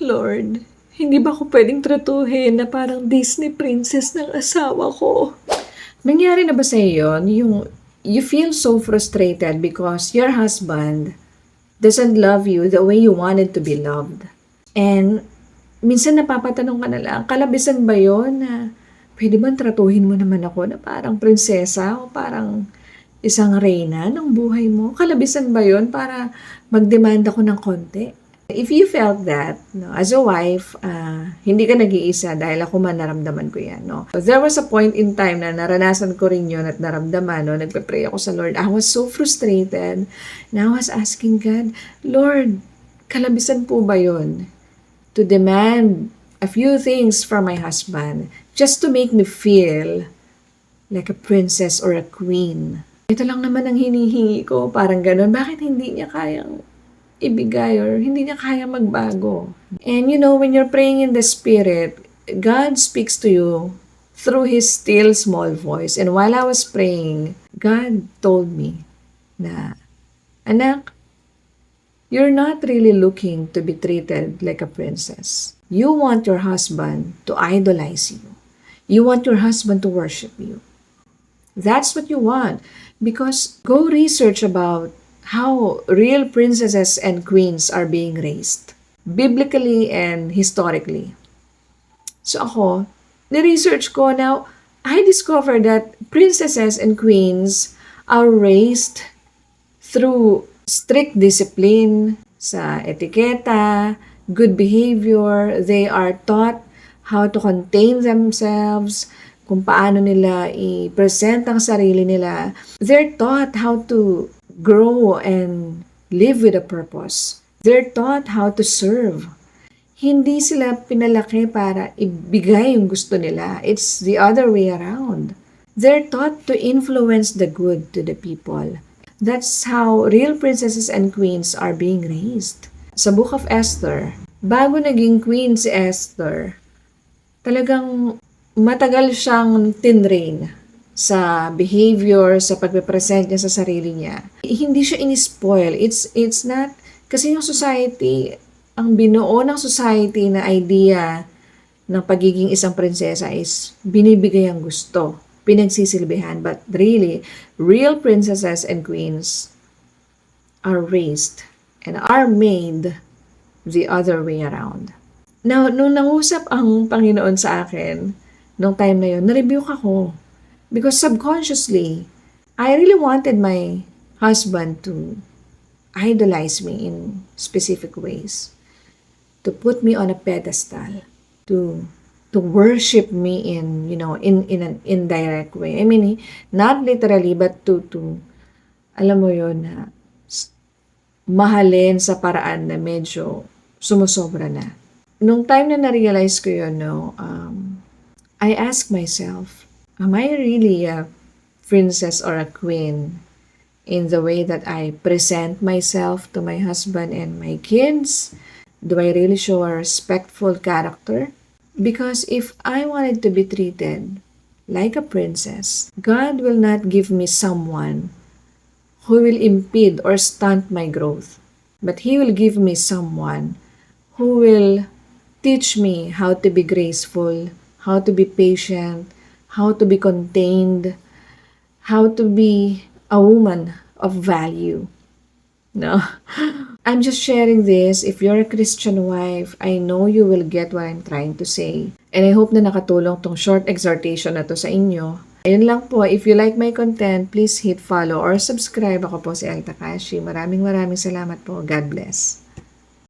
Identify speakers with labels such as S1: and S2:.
S1: Lord, hindi ba ako pwedeng tratuhin na parang Disney princess ng asawa ko? Nangyari na ba sa yun? You feel so frustrated because your husband doesn't love you the way you wanted to be loved. And minsan napapatanong ka na lang, kalabisan ba yun na pwede bang tratuhin mo naman ako na parang prinsesa o parang isang reyna ng buhay mo? Kalabisan ba yun para magdemanda ko ng konti? If you felt that, no, as a wife, hindi ka nag-iisa dahil ako man naramdaman ko yan. No? So there was a point in time na naranasan ko rin yun at naramdaman. No? Nagpe-pray ako sa Lord. I was so frustrated. Now I was asking God, Lord, kalabisan po ba yun? To demand a few things from my husband just to make me feel like a princess or a queen. Ito lang naman ang hinihingi ko, parang ganun. Bakit hindi niya kayang ibigay or hindi niya kaya magbago? And you know, when you're praying in the Spirit, God speaks to you through His still small voice. And while I was praying, God told me na, anak, you're not really looking to be treated like a princess. You want your husband to idolize you. You want your husband to worship you. That's what you want. Because go research about how real princesses and queens are being raised, biblically and historically. So ako, ni-research ko now, I discovered that princesses and queens are raised through strict discipline, sa etiketa, good behavior. They are taught how to contain themselves, kung paano nila i-present ang sarili nila. They're taught how to grow and live with a purpose. They're taught how to serve. Hindi sila pinalaki para ibigay yung gusto nila. It's the other way around. They're taught to influence the good to the people. That's how real princesses and queens are being raised. Sa Book of Esther, bago naging queen si Esther, talagang matagal siyang tinrain sa behavior, sa pagpe-present niya sa sarili niya. Hindi siya in-spoil. It's not, kasi yung society, ang binuo ng society na idea ng pagiging isang prinsesa is binibigay ang gusto, pinagsisilbihan. But really, real princesses and queens are raised and are made the other way around. Now, nung nangusap ang Panginoon sa akin, nung time na yun, na-rebuke ako. Because subconsciously, I really wanted my husband to idolize me in specific ways, to put me on a pedestal, to worship me in, in an indirect way. I mean, not literally, but to alam mo yun, na mahalin sa paraan na medyo sumusobra na. Nung time na na-realize ko yun, I asked myself, am I really a princess or a queen in the way that I present myself to my husband and my kids? Do I really show a respectful character? Because if I wanted to be treated like a princess, God will not give me someone who will impede or stunt my growth, but He will give me someone who will teach me how to be graceful, how to be patient, how to be contained, how to be a woman of value. No? I'm just sharing this. If you're a Christian wife, I know you will get what I'm trying to say. And I hope na nakatulong tong short exhortation na to sa inyo. Ayun lang po. If you like my content, please hit follow or subscribe. Ako po si El Takashi. Maraming salamat po. God bless.